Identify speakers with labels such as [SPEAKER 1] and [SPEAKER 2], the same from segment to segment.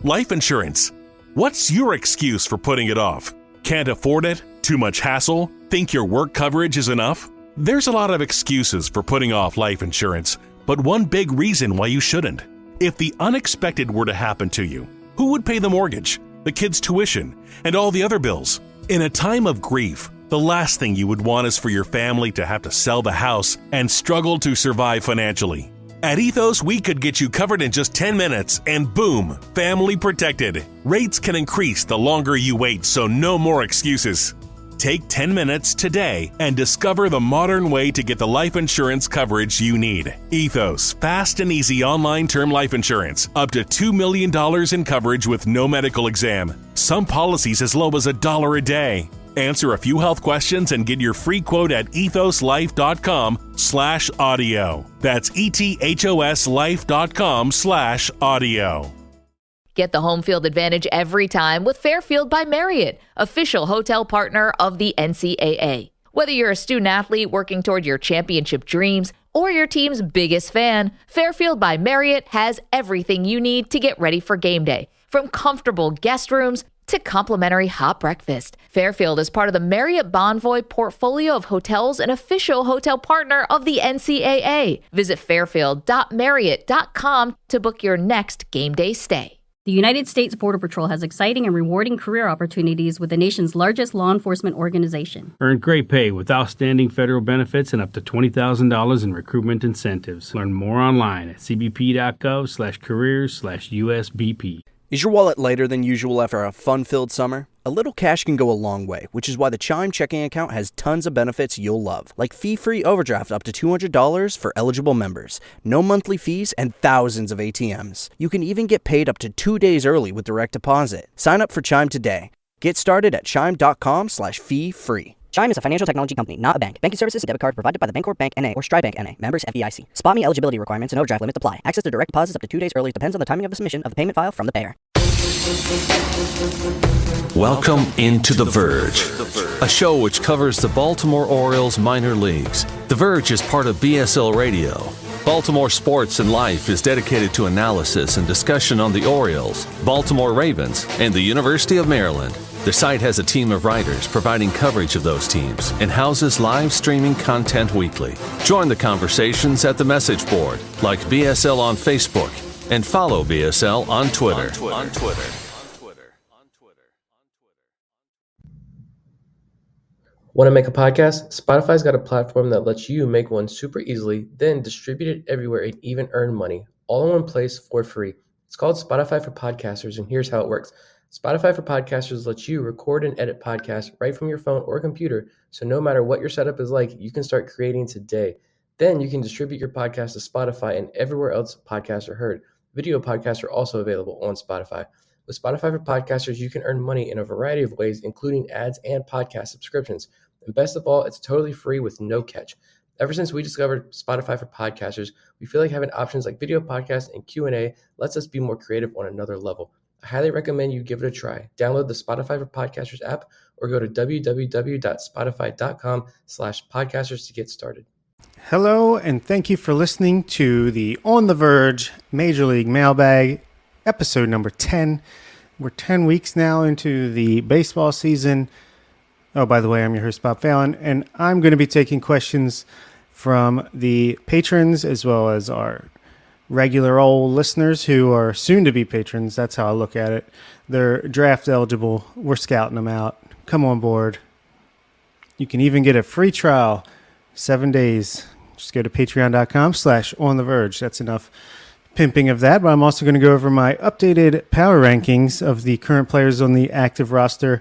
[SPEAKER 1] Life insurance. What's your excuse for putting it off? Can't afford it? Too much hassle? Think your work coverage is enough? There's a lot of excuses for putting off life insurance, but one big reason why you shouldn't. If the unexpected were to happen to you, who would pay the mortgage, the kids' tuition, and all the other bills? In a time of grief, the last thing you would want is for your family to have to sell the house and struggle to survive financially. At Ethos, we could get you covered in just 10 minutes and boom, family protected. Rates can increase the longer you wait, so no more excuses. Take 10 minutes today and discover the modern way to get the life insurance coverage you need. Ethos, fast and easy online term life insurance. Up to $2 million in coverage with no medical exam. Some policies as low as $1 a day. Answer a few health questions and get your free quote at ethoslife.com/audio. That's ethoslife.com/audio.
[SPEAKER 2] Get the home field advantage every time with Fairfield by Marriott, official hotel partner of the NCAA. Whether you're a student athlete working toward your championship dreams or your team's biggest fan, Fairfield by Marriott has everything you need to get ready for game day. From comfortable guest rooms to complimentary hot breakfast, Fairfield is part of the Marriott Bonvoy portfolio of hotels and official hotel partner of the NCAA. Visit fairfield.marriott.com to book your next game day stay.
[SPEAKER 3] The United States Border Patrol has exciting and rewarding career opportunities with the nation's largest law enforcement organization.
[SPEAKER 4] Earn great pay with outstanding federal benefits and up to $20,000 in recruitment incentives. Learn more online at cbp.gov/careers/USBP.
[SPEAKER 5] Is your wallet lighter than usual after a fun-filled summer? A little cash can go a long way, which is why the Chime checking account has tons of benefits you'll love, like fee-free overdraft up to $200 for eligible members, no monthly fees, and thousands of ATMs. You can even get paid up to 2 days early with direct deposit. Sign up for Chime today. Get started at chime.com/fee-free. Chime is a financial technology company, not a bank. Banking services and debit cards provided by the Bancorp Bank N.A. or Stride Bank N.A. Members FDIC. SpotMe eligibility requirements and overdraft limits apply. Access to direct deposits up to 2 days early depends on the timing of the submission of the payment file from the payer.
[SPEAKER 6] Welcome into The Verge, a show which covers the Baltimore Orioles minor leagues. The Verge is part of BSL Radio. Baltimore Sports and Life is dedicated to analysis and discussion on the Orioles, Baltimore Ravens, and the University of Maryland. The site has a team of writers providing coverage of those teams and houses live streaming content weekly. Join the conversations at the message board, like BSL on Facebook, and follow BSL on Twitter.
[SPEAKER 7] Want to make a podcast? Spotify's got a platform that lets you make one super easily, then distribute it everywhere and even earn money, all in one place for free. It's called Spotify for Podcasters, and here's how it works. Spotify for Podcasters lets you record and edit podcasts right from your phone or computer, so no matter what your setup is like, you can start creating today. Then you can distribute your podcast to Spotify and everywhere else podcasts are heard. Video podcasts are also available on Spotify. With Spotify for Podcasters, you can earn money in a variety of ways, including ads and podcast subscriptions. And best of all, it's totally free with no catch. Ever since we discovered Spotify for Podcasters, we feel like having options like video podcasts and Q&A lets us be more creative on another level. I highly recommend you give it a try. Download the Spotify for Podcasters app or go to www.spotify.com/podcasters to get started.
[SPEAKER 8] Hello, and thank you for listening to the On the Verge Major League Mailbag, episode number 10. We're 10 weeks now into the baseball season. Oh, by the way, I'm your host, Bob Fallon, and I'm going to be taking questions from the patrons as well as our regular old listeners who are soon to be patrons. That's how I look at it. They're draft eligible. We're scouting them out. Come on board. You can even get a free trial, 7 days. Just go to patreon.com/ontheverge. That's enough pimping of that. But I'm also going to go over my updated power rankings of the current players on the active roster.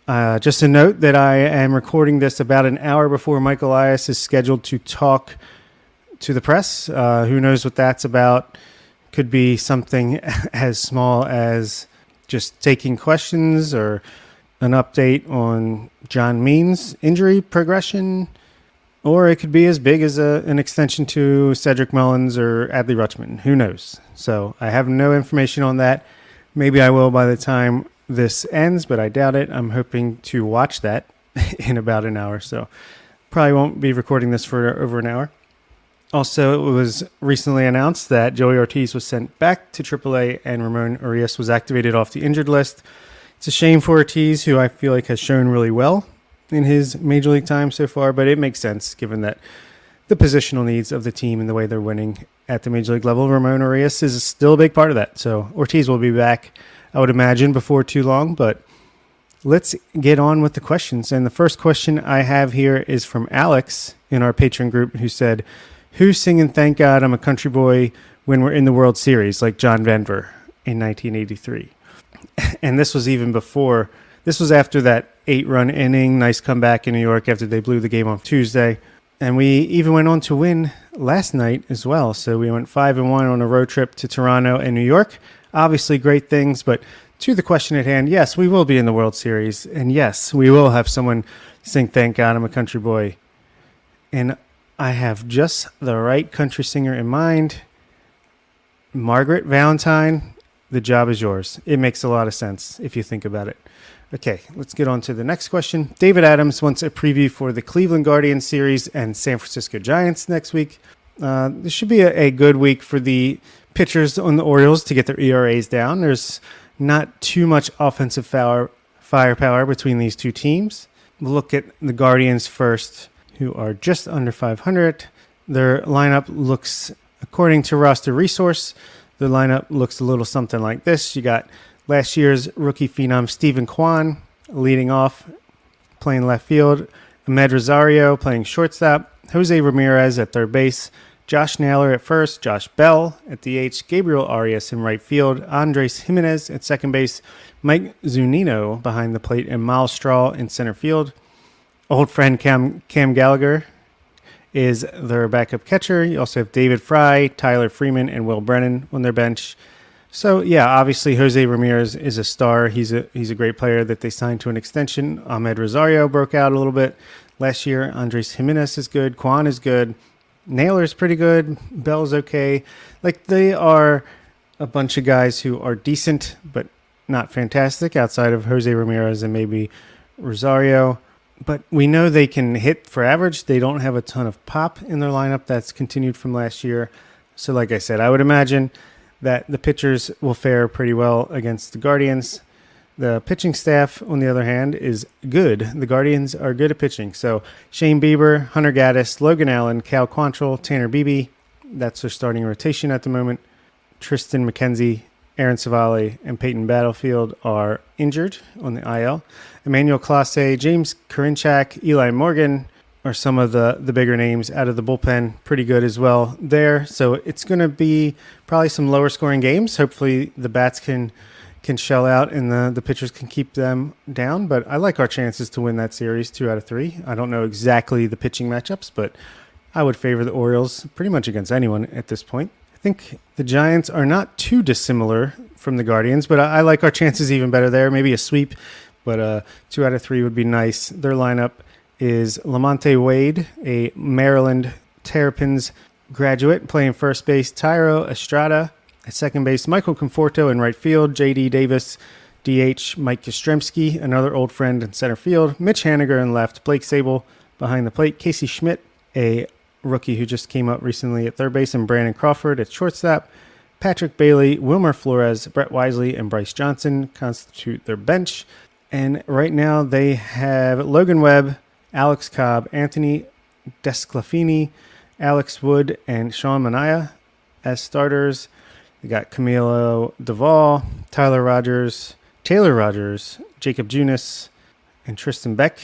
[SPEAKER 8] Just a note that I am recording this about an hour before Mike Elias is scheduled to talk to the press. Who knows what that's about? Could be something as small as just taking questions or an update on John Means' injury progression, or it could be as big as an extension to Cedric Mullins or Adley Rutschman. Who knows? So I have no information on that. Maybe I will by the time this ends, but I doubt it. I'm hoping to watch that in about an hour, so probably won't be recording this for over an hour. Also, it was recently announced that Joey Ortiz was sent back to AAA and Ramon Urias was activated off the injured list. It's a shame for Ortiz, who I feel like has shown really well in his major league time so far, but it makes sense given that the positional needs of the team and the way they're winning at the major league level. Ramon Urias is still a big part of that. So Ortiz will be back, I would imagine, before too long, but let's get on with the questions. And the first question I have here is from Alex in our Patreon group, who said, who's singing Thank God I'm a Country Boy when we're in the World Series, like John Denver in 1983? And this was after that 8-run inning, nice comeback in New York after they blew the game on Tuesday. And we even went on to win last night as well. So we went 5-1 on a road trip to Toronto and New York. Obviously great things, but to the question at hand, yes, we will be in the World Series. And yes, we will have someone sing Thank God I'm a Country Boy. And I have just the right country singer in mind. Margaret Valentine, the job is yours. It makes a lot of sense if you think about it. Okay, let's get on to the next question. David Adams wants a preview for the Cleveland Guardians series and San Francisco Giants next week. This should be a good week for the pitchers on the Orioles to get their ERAs down. There's not too much offensive firepower between these two teams. We'll look at the Guardians first, who are just under 500. Their lineup looks, according to Roster Resource, the lineup looks a little something like this. You got last year's rookie phenom Stephen Kwan leading off, playing left field. Ahmed Rosario playing shortstop. Jose Ramirez at third base. Josh Naylor at first. Josh Bell at DH. Gabriel Arias in right field. Andres Jimenez at second base. Mike Zunino behind the plate. And Miles Straw in center field. Old friend Cam Gallagher is their backup catcher. You also have David Fry, Tyler Freeman, and Will Brennan on their bench. So, yeah, obviously Jose Ramirez is a star. He's a great player that they signed to an extension. Ahmed Rosario broke out a little bit last year. Andres Jimenez is good. Kwan is good. Naylor's pretty good. Bell's okay. Like, they are a bunch of guys who are decent but not fantastic outside of Jose Ramirez and maybe Rosario. But we know they can hit for average. They don't have a ton of pop in their lineup. That's continued from last year. So like I said, I would imagine that the pitchers will fare pretty well against the Guardians. The pitching staff, on the other hand, is good. The Guardians are good at pitching. So Shane Bieber, Hunter Gaddis, Logan Allen, Cal Quantrill, Tanner Beebe. That's their starting rotation at the moment. Tristan McKenzie, Aaron Savali, and Peyton Battlefield are injured on the IL. Emmanuel Clase, James Karinchak, Eli Morgan are some of the bigger names out of the bullpen. Pretty good as well there. So it's going to be probably some lower scoring games. Hopefully the bats can shell out and the pitchers can keep them down. But I like our chances to win that series 2 out of 3. I don't know exactly the pitching matchups, but I would favor the Orioles pretty much against anyone at this point. I think the Giants are not too dissimilar from the Guardians, but I like our chances even better there. Maybe a sweep, but 2 out of 3 would be nice. Their lineup is Lamonte Wade, a Maryland Terrapins graduate, playing first base. Tyro Estrada at second base. Michael Conforto in right field. J.D. Davis, DH. Mike Yastrzemski, another old friend in center field. Mitch Haniger in left. Blake Sable behind the plate. Casey Schmidt, a rookie who just came up recently at third base, and Brandon Crawford at shortstop. Patrick Bailey, Wilmer Flores, Brett Wisely, and Bryce Johnson constitute their bench. And right now they have Logan Webb, Alex Cobb, Anthony Desclafini, Alex Wood, and Sean Manaea as starters. They got Camilo Duvall, Taylor Rogers, Jacob Junis, and Tristan Beck,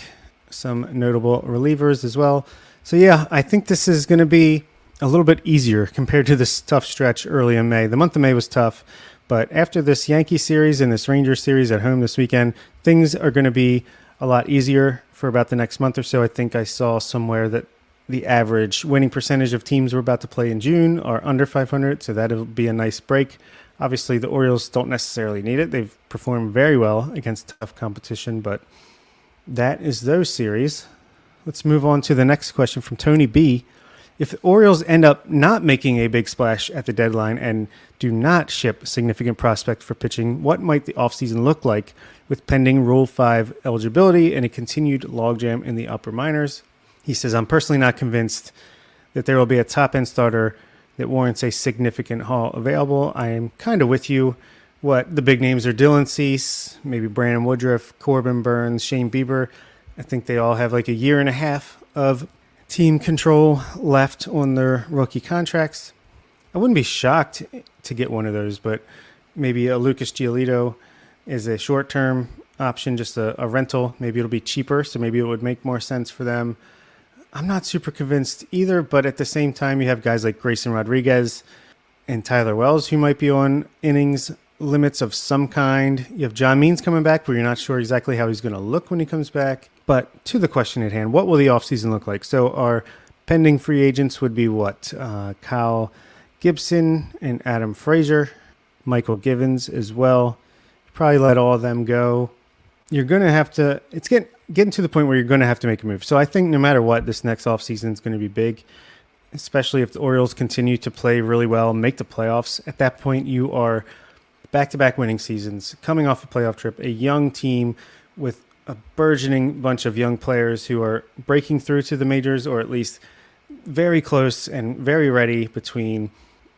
[SPEAKER 8] some notable relievers as well. So yeah, I think this is going to be a little bit easier compared to this tough stretch early in May. The month of May was tough, but after this Yankee series and this Rangers series at home this weekend, things are going to be a lot easier for about the next month or so. I think I saw somewhere that the average winning percentage of teams we're about to play in June are under 500, so that'll be a nice break. Obviously, the Orioles don't necessarily need it. They've performed very well against tough competition, but that is those series. Let's move on to the next question from Tony B. If the Orioles end up not making a big splash at the deadline and do not ship a significant prospect for pitching, what might the offseason look like with pending Rule 5 eligibility and a continued logjam in the upper minors? He says, I'm personally not convinced that there will be a top-end starter that warrants a significant haul available. I am kind of with you. What the big names are: Dylan Cease, maybe Brandon Woodruff, Corbin Burns, Shane Bieber. I think they all have like a year and a half of team control left on their rookie contracts. I wouldn't be shocked to get one of those, but maybe a Lucas Giolito is a short-term option, just a rental. Maybe it'll be cheaper, so maybe it would make more sense for them. I'm not super convinced either, but at the same time, you have guys like Grayson Rodriguez and Tyler Wells who might be on innings limits of some kind. You have John Means coming back, but you're not sure exactly how he's going to look when he comes back. But to the question at hand, what will the offseason look like? So our pending free agents would be what? Kyle Gibson and Adam Frazier, Michael Givens as well. Probably let all of them go. You're going to have to, it's getting to the point where you're going to have to make a move. So I think no matter what, this next offseason is going to be big, especially if the Orioles continue to play really well, make the playoffs. At that point, you are back-to-back winning seasons, coming off a playoff trip, a young team with a burgeoning bunch of young players who are breaking through to the majors, or at least very close and very ready between,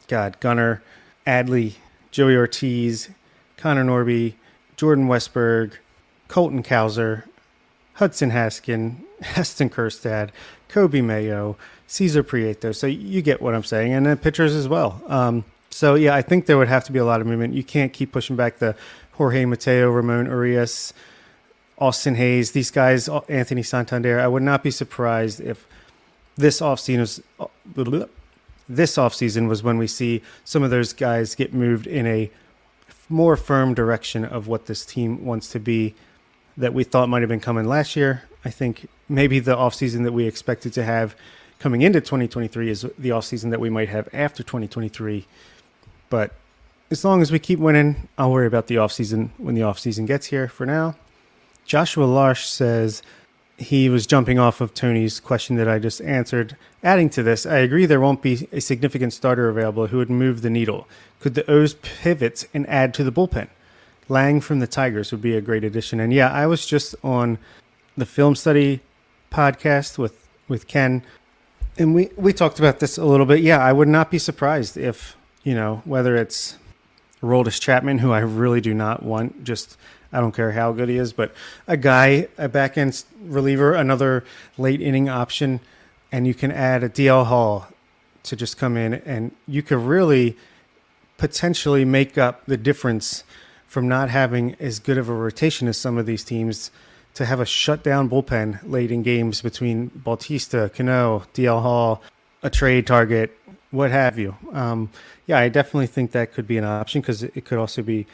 [SPEAKER 8] Gunnar, Adley, Joey Ortiz, Connor Norby, Jordan Westberg, Colton Cowser, Hudson Haskin, Heston Kjerstad, Kobe Mayo, Cesar Prieto. So you get what I'm saying. And then pitchers as well. So, yeah, I think there would have to be a lot of movement. You can't keep pushing back the Jorge Mateo, Ramon Urias, Austin Hayes, these guys, Anthony Santander. I would not be surprised if this offseason was when we see some of those guys get moved in a more firm direction of what this team wants to be that we thought might have been coming last year. I think maybe the offseason that we expected to have coming into 2023 is the offseason that we might have after 2023. But as long as we keep winning, I'll worry about the offseason when the offseason gets here. For now, Joshua Larsh says he was jumping off of Tony's question that I just answered. Adding to this, I agree there won't be a significant starter available who would move the needle. Could the O's pivot and add to the bullpen? Lang from the Tigers would be a great addition. And yeah, I was just on the film study podcast with Ken, and we talked about this a little bit. Yeah, I would not be surprised if, whether it's Aroldis Chapman, who I really do not want, just I don't care how good he is, but a back-end reliever, another late inning option, and you can add a DL Hall to just come in, and you could really potentially make up the difference from not having as good of a rotation as some of these teams to have a shutdown bullpen late in games between Bautista, Cano, DL Hall, a trade target, what have you. Yeah, I definitely think that could be an option because it could also be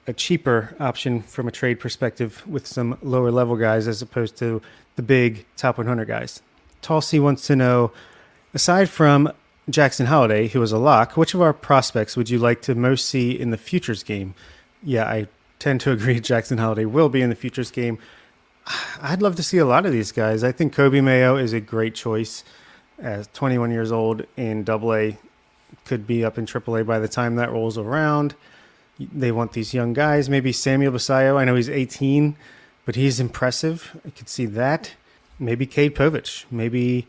[SPEAKER 8] a cheaper option from a trade perspective with some lower level guys as opposed to the big top 100 guys. Tulsi wants to know, aside from Jackson Holliday, who is a lock, which of our prospects would you like to most see in the futures game? Yeah, I tend to agree Jackson Holliday will be in the futures game. I'd love to see a lot of these guys. I think Kobe Mayo is a great choice. As 21 years old in AA, could be up in AAA by the time that rolls around. They want these young guys. Maybe Samuel Basayo. I know he's 18, but he's impressive. I could see that. Maybe Cade Povich. Maybe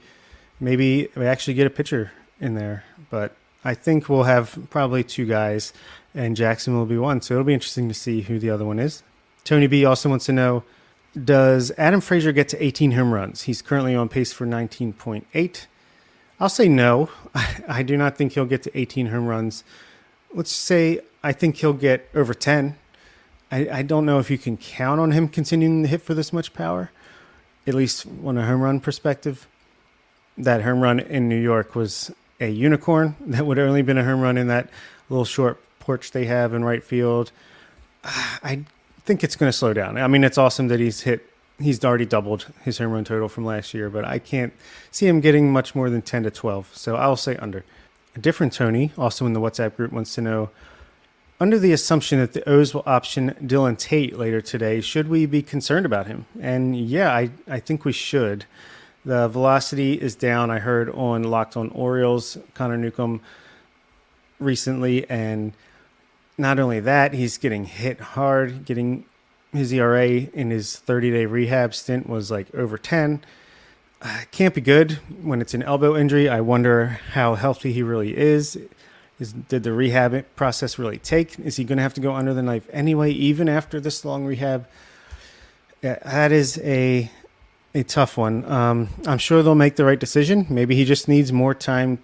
[SPEAKER 8] we actually get a pitcher in there. But I think we'll have probably two guys, and Jackson will be one. So it'll be interesting to see who the other one is. Tony B also wants to know, does Adam Frazier get to 18 home runs? He's currently on pace for 19.8. I'll say no. I do not think he'll get to 18 home runs. Let's say I think he'll get over 10. I don't know if you can count on him continuing to hit for this much power, at least on a home run perspective. That home run in New York was a unicorn. That would have only been a home run in that little short porch they have in right field. I think it's going to slow down. I mean, it's awesome that he's already doubled his home run total from last year, but I can't see him getting much more than 10 to 12. So I'll say under. A different Tony, also in the WhatsApp group, wants to know, under the assumption that the O's will option Dylan Tate later today, should we be concerned about him? And yeah, I think we should. The velocity is down. I heard on Locked on Orioles, Connor Newcomb recently, and not only that, he's getting hit hard, getting his ERA in his 30-day rehab stint was like over 10. Can't be good when it's an elbow injury. I wonder how healthy he really is. Did the rehab process really take? Is he going to have to go under the knife anyway, even after this long rehab? Yeah, that is a tough one. I'm sure they'll make the right decision. Maybe he just needs more time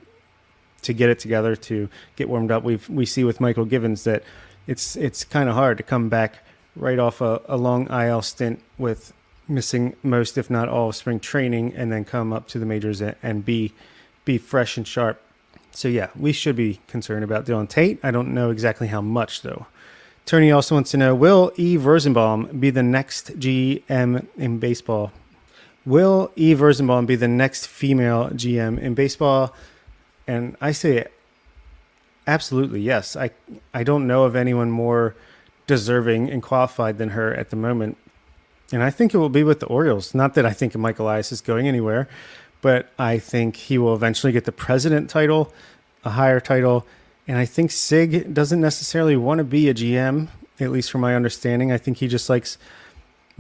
[SPEAKER 8] to get it together, to get warmed up. We see with Michael Givens that it's kind of hard to come back right off a long IL stint with missing most, if not all, of spring training, and then come up to the majors and be fresh and sharp. So yeah, we should be concerned about Dylan Tate. I don't know exactly how much though. Tony also wants to know, will Eve Rosenbaum be the next GM in baseball? Will Eve Rosenbaum be the next female GM in baseball? And I say absolutely yes. I don't know of anyone more deserving and qualified than her at the moment. And I think it will be with the Orioles. Not that I think Mike Elias is going anywhere, but I think he will eventually get the president title, a higher title. And I think Sig doesn't necessarily want to be a GM, at least from my understanding. I think he just likes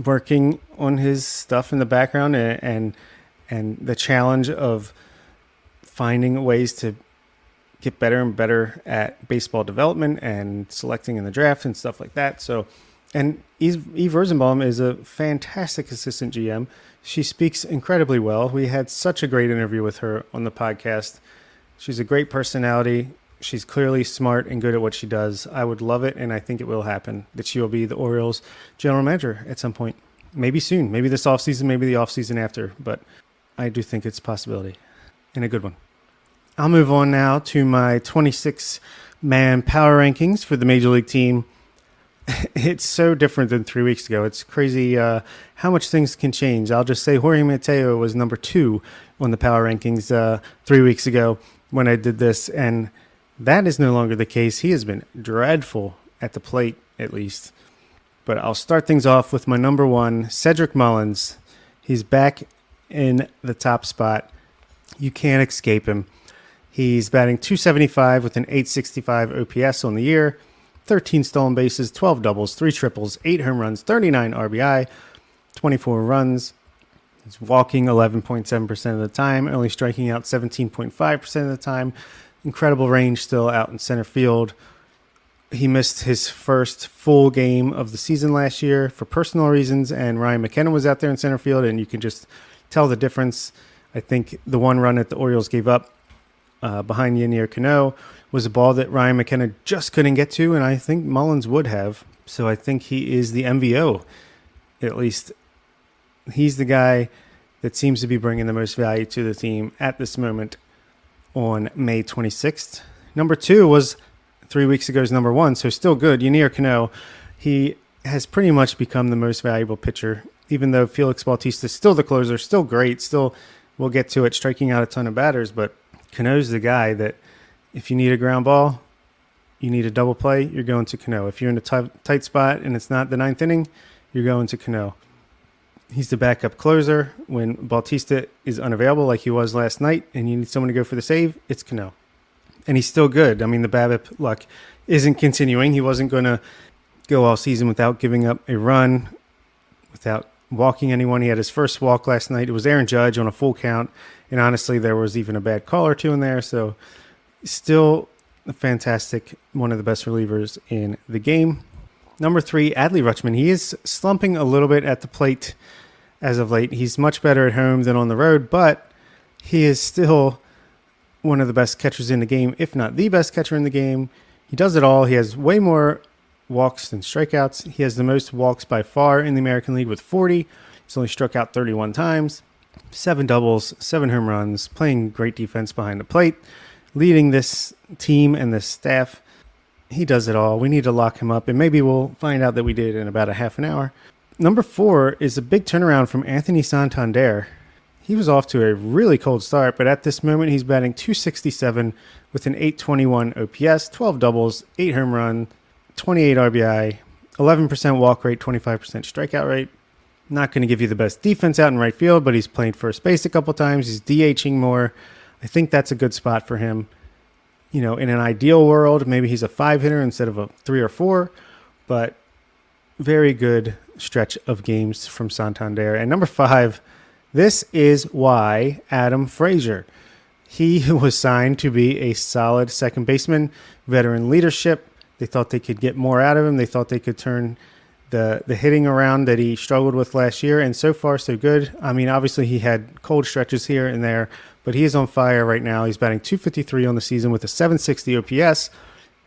[SPEAKER 8] working on his stuff in the background and the challenge of finding ways to get better and better at baseball development and selecting in the draft and stuff like that. So, and Eve Rosenbaum is a fantastic assistant GM. She speaks incredibly well. We had such a great interview with her on the podcast. She's a great personality. She's clearly smart and good at what she does. I would love it, and I think it will happen, that she will be the Orioles general manager at some point. Maybe soon. Maybe this offseason, maybe the offseason after. But I do think it's a possibility, and a good one. I'll move on now to my 26-man power rankings for the Major League team. It's so different than 3 weeks ago. It's crazy how much things can change. I'll just say Jorge Mateo was number 2 on the power rankings 3 weeks ago when I did this, and that is no longer the case. He has been dreadful at the plate, at least. But I'll start things off with my number 1, Cedric Mullins. He's back in the top spot. You can't escape him. He's batting .275 with an .865 OPS on the year, 13 stolen bases, 12 doubles, 3 triples, 8 home runs, 39 RBI, 24 runs. He's walking 11.7% of the time, only striking out 17.5% of the time. Incredible range still out in center field. He missed his first full game of the season last year for personal reasons, and Ryan McKenna was out there in center field, and you can just tell the difference. I think the one run that the Orioles gave up behind Yennier Cano was a ball that Ryan McKenna just couldn't get to, and I think Mullins would have. So I think he is the MVO. At least he's the guy that seems to be bringing the most value to the team at this moment on May 26th. Number 2 was 3 weeks ago's number 1, so still good. Yennier Cano, he has pretty much become the most valuable pitcher, even though Felix Bautista is still the closer, still great, still we'll get to it, striking out a ton of batters, but Cano's the guy that if you need a ground ball, you need a double play, you're going to Cano. If you're in a tight spot and it's not the 9th inning, you're going to Cano. He's the backup closer. When Bautista is unavailable like he was last night and you need someone to go for the save, it's Cano. And he's still good. I mean, the BABIP luck isn't continuing. He wasn't going to go all season without giving up a run, without walking anyone. He had his first walk last night. It was Aaron Judge on a full count. And honestly, there was even a bad call or two in there. So still a fantastic, one of the best relievers in the game. Number 3, Adley Rutschman. He is slumping a little bit at the plate as of late. He's much better at home than on the road, but he is still one of the best catchers in the game, if not the best catcher in the game. He does it all. He has way more walks than strikeouts. He has the most walks by far in the American League with 40. He's only struck out 31 times, 7 doubles, 7 home runs, playing great defense behind the plate, leading this team and this staff. He does it all. We need to lock him up, and maybe we'll find out that we did in about a half an hour. Number 4 is a big turnaround from Anthony Santander. He was off to a really cold start, but at this moment he's batting .267 with an .821 OPS, 12 doubles, 8 home runs, 28 RBI, 11% walk rate, 25% strikeout rate. Not going to give you the best defense out in right field, but he's played first base a couple times. He's DHing more. I think that's a good spot for him. You know, in an ideal world, maybe he's a 5 hitter instead of a 3 or 4, but very good stretch of games from Santander. And number 5, This is why Adam Frazier. He was signed to be a solid second baseman, veteran leadership. They thought they could get more out of him. They thought they could turn the hitting around that he struggled with last year, and so far so good. I mean, obviously he had cold stretches here and there, but he is on fire right now. He's batting .253 on the season with a .760 OPS,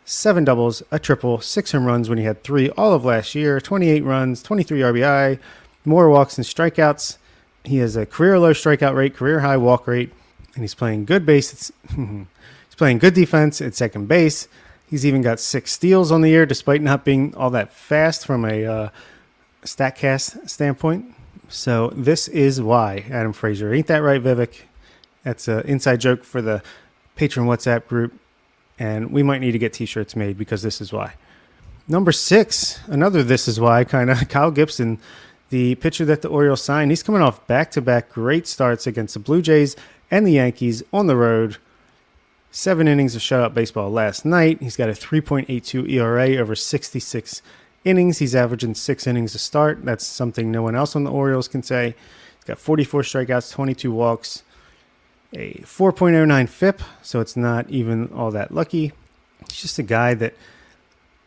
[SPEAKER 8] 7 doubles, a triple, 6 home runs when he had 3 all of last year, 28 runs, 23 RBI, more walks and strikeouts. He has a career low strikeout rate, career high walk rate, and he's playing good base. He's playing good defense at second base. He's even got 6 steals on the year, despite not being all that fast from a StatCast standpoint. So this is why, Adam Frazier. Ain't that right, Vivek? That's an inside joke for the patron WhatsApp group, and we might need to get T-shirts made because this is why. Number 6, another this is why kind of, Kyle Gibson, the pitcher that the Orioles signed. He's coming off back-to-back great starts against the Blue Jays and the Yankees on the road. 7 innings of shutout baseball last night. He's got a 3.82 ERA over 66 innings. He's averaging 6 innings a start. That's something no one else on the Orioles can say. He's got 44 strikeouts, 22 walks, a 4.09 FIP, so it's not even all that lucky. He's just a guy that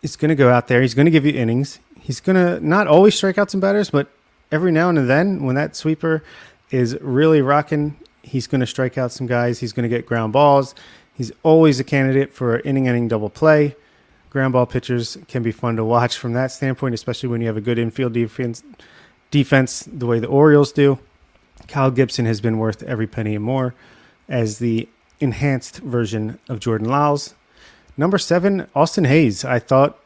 [SPEAKER 8] is going to go out there. He's going to give you innings. He's going to not always strike out some batters, but every now and then when that sweeper is really rocking, he's going to strike out some guys. He's going to get ground balls. He's always a candidate for inning double play. Ground ball pitchers can be fun to watch from that standpoint, especially when you have a good infield defense the way the Orioles do. Kyle Gibson has been worth every penny and more as the enhanced version of Jordan Lyles. Number 7, Austin Hayes. I thought,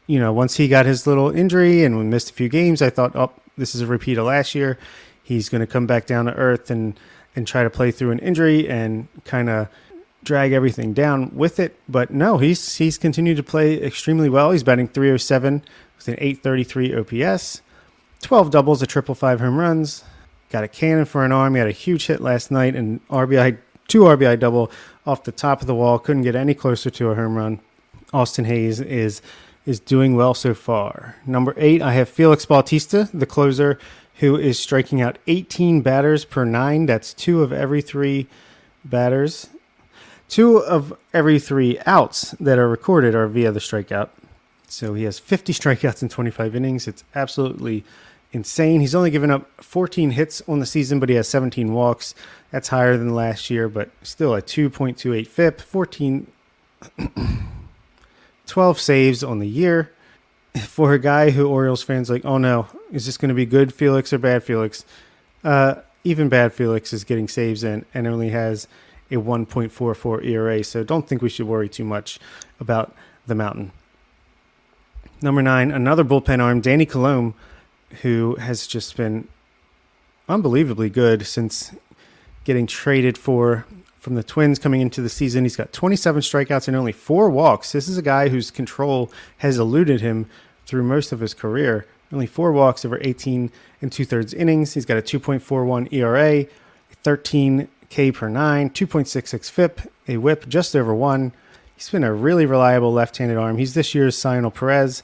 [SPEAKER 8] once he got his little injury and missed a few games, I thought, this is a repeat of last year. He's going to come back down to earth and try to play through an injury and kind of drag everything down with it. But no, he's continued to play extremely well. He's batting .307 with an .833 OPS, 12 doubles, a triple, 5 home runs. Got a cannon for an arm. He had a huge hit last night and two RBI double off the top of the wall. Couldn't get any closer to a home run. Austin Hayes is doing well so far. Number 8, I have Felix Bautista, the closer, who is striking out 18 batters per 9. That's 2 of every 3 batters. 2 of every 3 outs that are recorded are via the strikeout. So he has 50 strikeouts in 25 innings. It's absolutely insane. He's only given up 14 hits on the season, but he has 17 walks. That's higher than last year, but still a 2.28 FIP, 12 saves on the year. For a guy who Orioles fans like, oh no, is this going to be good Felix or bad Felix? Even bad Felix is getting saves in and only has a 1.44 ERA, so don't think we should worry too much about the mountain. Number 9, another bullpen arm, Danny Colomé, who has just been unbelievably good since getting traded from the Twins coming into the season. He's got 27 strikeouts and only 4 walks. This is a guy whose control has eluded him through most of his career. Only 4 walks over 18 2/3 innings. He's got a 2.41 ERA, 13 K per 9, 2.66 FIP, a whip just over 1. He's been a really reliable left-handed arm. He's this year's Cionel Perez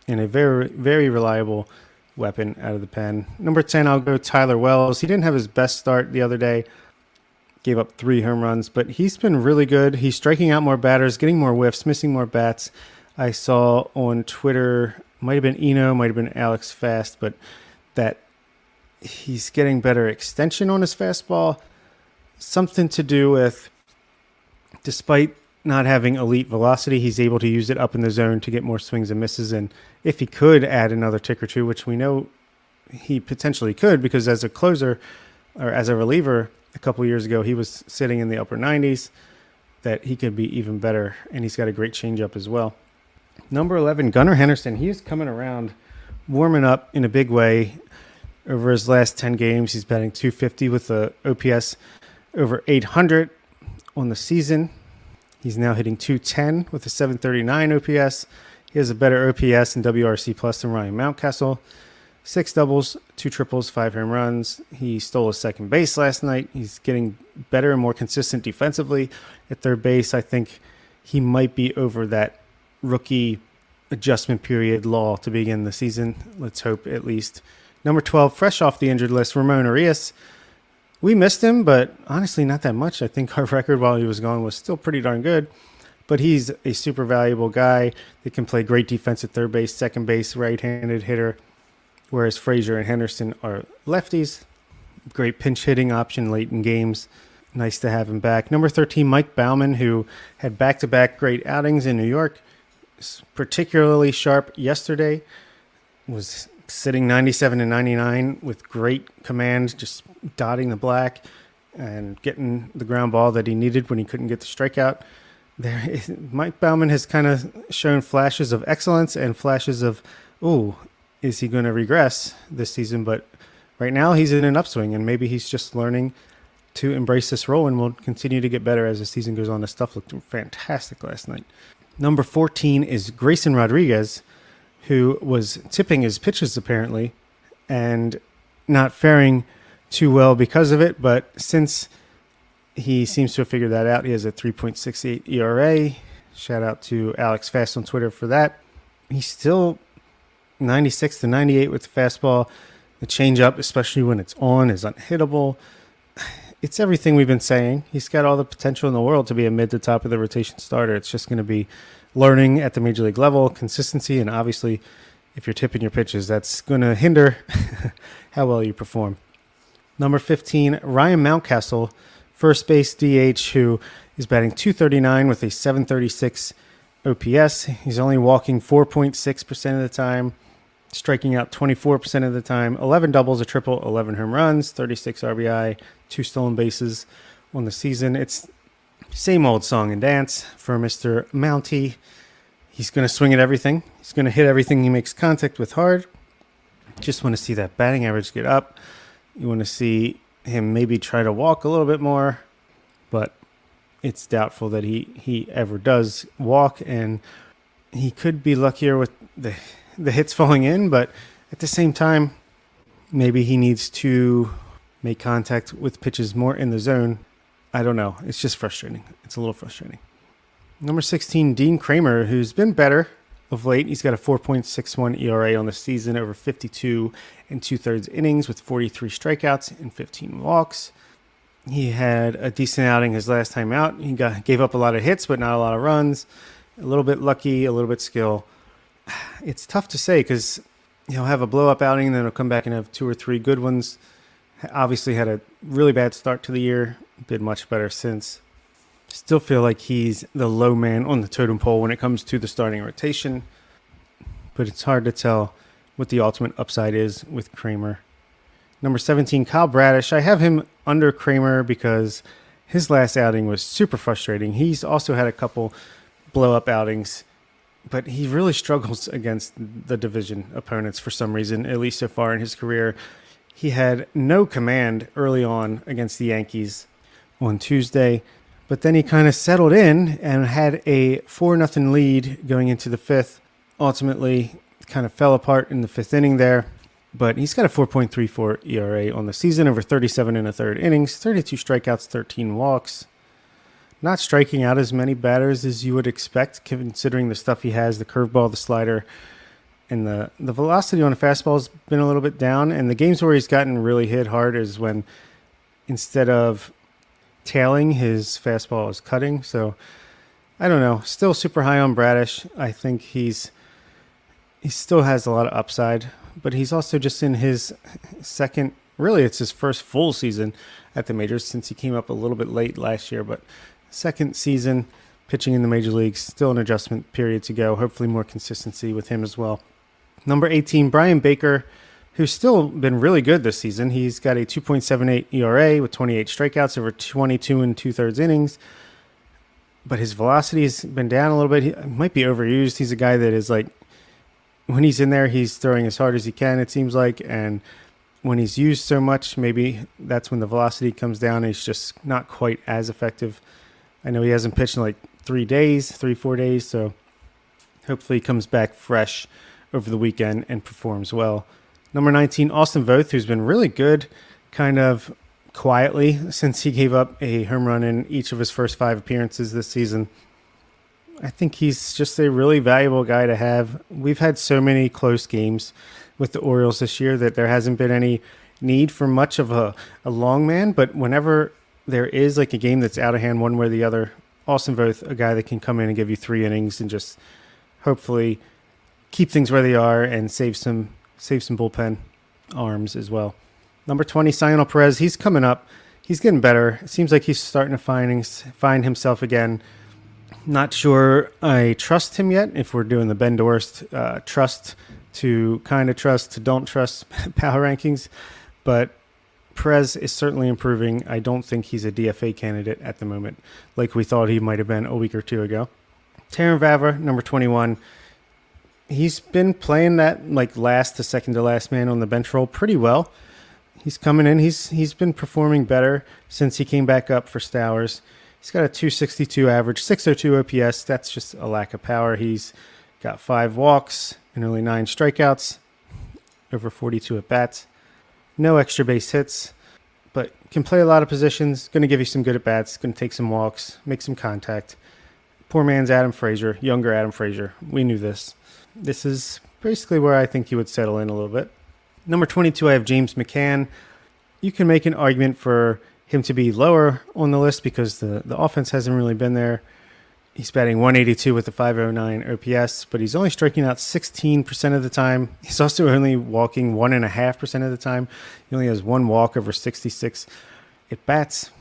[SPEAKER 8] and a very, very reliable weapon out of the pen. Number 10, I'll go Tyler Wells. He didn't have his best start the other day. Gave up 3 home runs, but he's been really good. He's striking out more batters, getting more whiffs, missing more bats. I saw on Twitter, might have been Eno, might have been Alex Fast, but that he's getting better extension on his fastball. Something to do with, despite not having elite velocity, he's able to use it up in the zone to get more swings and misses. And if he could add another tick or two, which we know he potentially could, because as a closer or as a reliever a couple years ago, he was sitting in the upper 90s, that he could be even better. And he's got a great changeup as well. Number 11, Gunnar Henderson. He's coming around, warming up in a big way. Over his last 10 games, he's batting .250 with a OPS over 800 on the season. He's now hitting .210 with a 739 OPS. He has a better OPS and WRC plus than Ryan Mountcastle. 6 doubles, 2 triples, 5 home runs. He stole a second base last night. He's getting better and more consistent defensively at third base. I think he might be over that rookie adjustment period lull to begin the season. Let's hope at least Number 12, fresh off the injured list, Ramon Arias. We missed him, but honestly, not that much. I think our record while he was gone was still pretty darn good. But he's a super valuable guy that can play great defense at third base, second base, right-handed hitter, whereas Frazier and Henderson are lefties. Great pinch hitting option late in games. Nice to have him back. Number 13, Mike Baumann, who had back-to-back great outings in New York. Particularly sharp yesterday. Was sitting 97 and 99 with great command, just dotting the black and getting the ground ball that he needed when he couldn't get the strikeout. Mike Baumann has kind of shown flashes of excellence and flashes of, is he going to regress this season? But right now he's in an upswing, and maybe he's just learning to embrace this role and will continue to get better as the season goes on. The stuff looked fantastic last night. Number 14 is Grayson Rodriguez, who was tipping his pitches apparently and not faring too well because of it. But since he seems to have figured that out, he has a 3.68 ERA. Shout out to Alex Fast on Twitter for that. He's still 96 to 98 with the fastball. The changeup, especially when it's on, is unhittable. It's everything we've been saying. He's got all the potential in the world to be a mid to top of the rotation starter. It's just going to be learning at the major league level, consistency, and obviously if you're tipping your pitches, that's going to hinder how well you perform. Number 15, Ryan Mountcastle, first base DH, who is batting .239 with a .736 OPS. He's only walking 4.6% of the time, striking out 24% of the time, 11 doubles, a triple, 11 home runs, 36 RBI, 2 stolen bases on the season. It's same old song and dance for Mr. Mountie. He's going to swing at everything. He's going to hit everything he makes contact with hard. Just want to see that batting average get up. You want to see him maybe try to walk a little bit more, but it's doubtful that he ever does walk, and he could be luckier with the hits falling in, but at the same time, maybe he needs to make contact with pitches more in the zone. I don't know. It's just frustrating. It's a little frustrating. Number 16, Dean Kramer, who's been better of late. He's got a 4.61 ERA on the season over 52 and 2/3 innings with 43 strikeouts and 15 walks. He had a decent outing his last time out. He gave up a lot of hits, but not a lot of runs. A little bit lucky, a little bit skill. It's tough to say because he'll have a blow-up outing and then he'll come back and have 2 or 3 good ones. Obviously had a really bad start to the year. Did much better since. Still feel like he's the low man on the totem pole when it comes to the starting rotation. But it's hard to tell what the ultimate upside is with Kramer. Number 17, Kyle Bradish. I have him under Kramer because his last outing was super frustrating. He's also had a couple blow-up outings, but he really struggles against the division opponents for some reason, at least so far in his career. He had no command early on against the Yankees on Tuesday, but then he kind of settled in and had a 4-0 lead going into the 5th. Ultimately, kind of fell apart in the 5th inning there, but he's got a 4.34 ERA on the season over 37 1/3 innings, 32 strikeouts, 13 walks. Not striking out as many batters as you would expect, considering the stuff he has, the curveball, the slider, and the velocity on the fastball has been a little bit down. And the games where he's gotten really hit hard is when instead of tailing, his fastball is cutting. So I don't know. Still super high on Bradish. I think he still has a lot of upside, but he's also just in his second, really it's his first full season at the majors since he came up a little bit late last year, but second season pitching in the major leagues, still an adjustment period to go. Hopefully more consistency with him as well. Number 18, Brian Baker, who's still been really good this season. He's got a 2.78 ERA with 28 strikeouts over 22 and 2/3 innings. But his velocity has been down a little bit. He might be overused. He's a guy that is like, when he's in there, he's throwing as hard as he can, it seems like. And when he's used so much, maybe that's when the velocity comes down. He's just not quite as effective. I know he hasn't pitched in like 4 days. So hopefully he comes back fresh over the weekend and performs well. Number 19, Austin Voth, who's been really good kind of quietly since he gave up a home run in each of his first 5 appearances this season. I think he's just a really valuable guy to have. We've had so many close games with the Orioles this year, that there hasn't been any need for much of a long man. But whenever there is like a game that's out of hand one way or the other, Austin Voth, a guy that can come in and give you 3 innings and just hopefully keep things where they are and save some bullpen arms as well. Number 20, Cionel Perez, he's coming up. He's getting better. It seems like he's starting to find himself again. Not sure I trust him yet. If we're doing the Ben Dorst trust to kind of trust to don't trust power rankings, but Perez is certainly improving. I don't think he's a DFA candidate at the moment, like we thought he might have been a week or two ago. Terrin Vavra, number 21. He's been playing that like last to second to last man on the bench role pretty well. He's coming in. He's been performing better since he came back up for Stowers. He's got a 262 average, 602 OPS. That's just a lack of power. He's got 5 walks and only 9 strikeouts, over 42 at bats. No extra base hits, but can play a lot of positions. Going to give you some good at bats. Going to take some walks, make some contact. Poor man's Adam Frazier, younger Adam Frazier. We knew this. This is basically where I think he would settle in a little bit. Number 22, I have James McCann. You can make an argument for him to be lower on the list because the offense hasn't really been there. He's batting 182 with a 509 OPS, but he's only striking out 16% of the time. He's also only walking 1.5% of the time. He only has 1 walk over 66 at bats.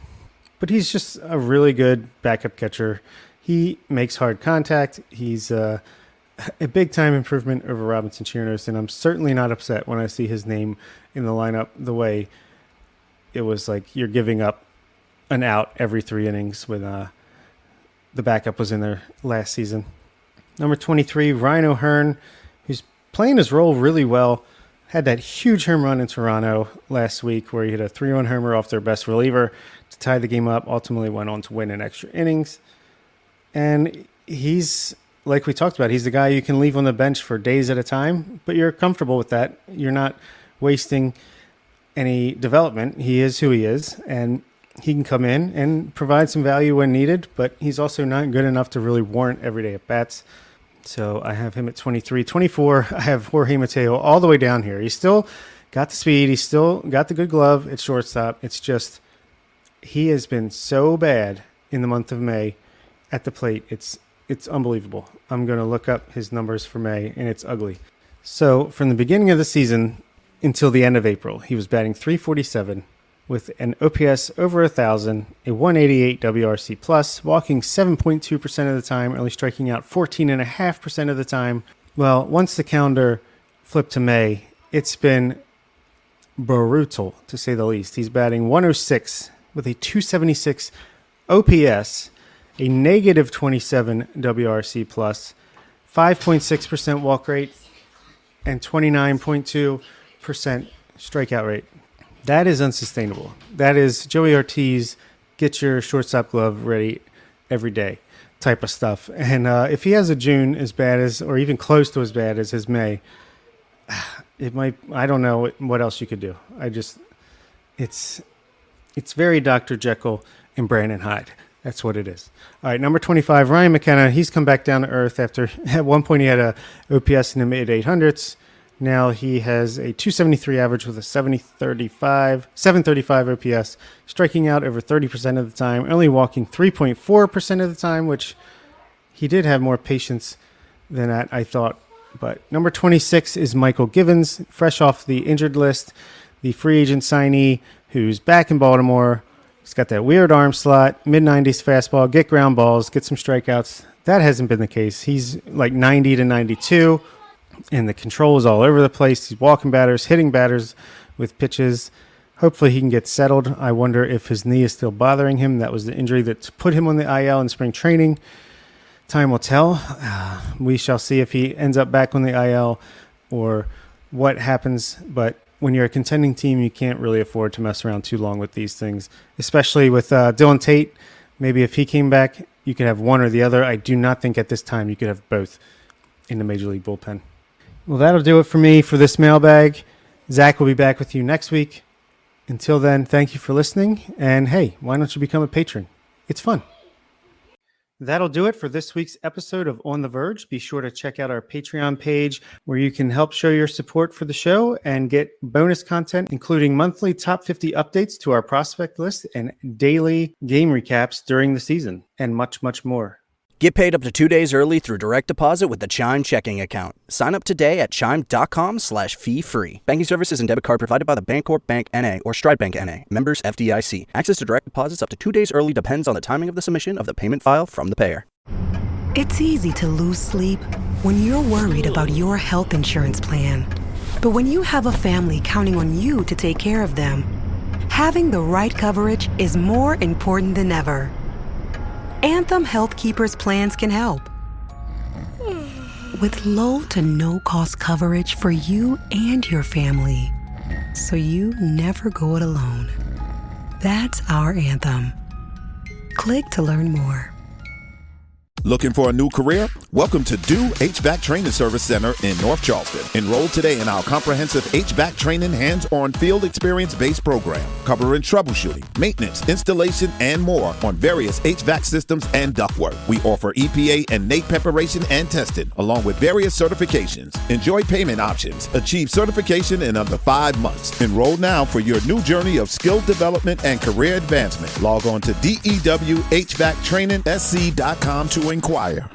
[SPEAKER 8] But he's just a really good backup catcher. He makes hard contact. He's a big-time improvement over Robinson Chirinos, and I'm certainly not upset when I see his name in the lineup the way it was like you're giving up an out every 3 innings when the backup was in there last season. Number 23, Ryan O'Hearn, who's playing his role really well. Had that huge home run in Toronto last week where he hit a 3-run homer off their best reliever to tie the game up, ultimately went on to win in extra innings. And he's, like we talked about, he's the guy you can leave on the bench for days at a time, but you're comfortable with that. You're not wasting any development. He is who he is, and he can come in and provide some value when needed, but he's also not good enough to really warrant everyday at-bats. So I have him at 23. 24, I have Jorge Mateo all the way down here. He's still got the speed. He's still got the good glove at shortstop. It's just he has been so bad in the month of May at the plate. It's unbelievable. I'm going to look up his numbers for May, and it's ugly. So from the beginning of the season until the end of April, he was batting .347 with an OPS over 1,000, a 188 WRC plus, walking 7.2% of the time, only striking out 14.5% of the time. Well, once the calendar flipped to May, it's been brutal, to say the least. He's batting 106 with a 276 OPS, a negative 27 WRC plus, 5.6% walk rate, and 29.2% strikeout rate. That is unsustainable. That is Joey Ortiz, get your shortstop glove ready every day type of stuff. And if he has a June as bad as, or even close to as bad as his May, it might, I don't know what else you could do. It's very Dr. Jekyll and Brandon Hyde. That's what it is. All right, number 25, Ryan McKenna. He's come back down to earth after at one point he had a OPS in the mid 800s. Now he has a 273 average with a 735 OPS, striking out over 30% of the time, only walking 3.4% of the time, which he did have more patience than that, I thought. But number 26 is Michael Givens, fresh off the injured list, the free agent signee who's back in Baltimore. He's got that weird arm slot, mid-90s fastball, get ground balls, get some strikeouts. That hasn't been the case. He's like 90 to 92. And the control is all over the place. He's walking batters, hitting batters with pitches. Hopefully he can get settled. I wonder if his knee is still bothering him. That was the injury that put him on the IL in spring training. Time will tell. We shall see if he ends up back on the IL or what happens. But when you're a contending team, you can't really afford to mess around too long with these things, especially with Dylan Tate. Maybe if he came back, you could have one or the other. I do not think at this time you could have both in the Major League bullpen. Well, that'll do it for me for this mailbag. Zach will be back with you next week. Until then, thank you for listening. And hey, why don't you become a patron? It's fun. That'll do it for this week's episode of On the Verge. Be sure to check out our Patreon page where you can help show your support for the show and get bonus content, including monthly top 50 updates to our prospect list and daily game recaps during the season, and much, much more.
[SPEAKER 5] Get paid up to 2 days early through direct deposit with the Chime checking account. Sign up today at chime.com/fee-free. Banking services and debit card provided by the Bancorp Bank N.A. or Stride Bank N.A. Members FDIC. Access to direct deposits up to 2 days early depends on the timing of the submission of the payment file from the payer.
[SPEAKER 9] It's easy to lose sleep when you're worried about your health insurance plan. But when you have a family counting on you to take care of them, having the right coverage is more important than ever. Anthem Health Keepers plans can help. With low to no cost coverage for you and your family, so you never go it alone. That's our Anthem. Click to learn more.
[SPEAKER 10] Looking for a new career? Welcome to Do HVAC Training Service Center in North Charleston. Enroll today in our comprehensive HVAC training hands-on field experience-based program, covering troubleshooting, maintenance, installation, and more on various HVAC systems and ductwork. We offer EPA and NAEP preparation and testing, along with various certifications. Enjoy payment options. Achieve certification in under 5 months. Enroll now for your new journey of skill development and career advancement. Log on to dewhvactrainingsc.com to inquire.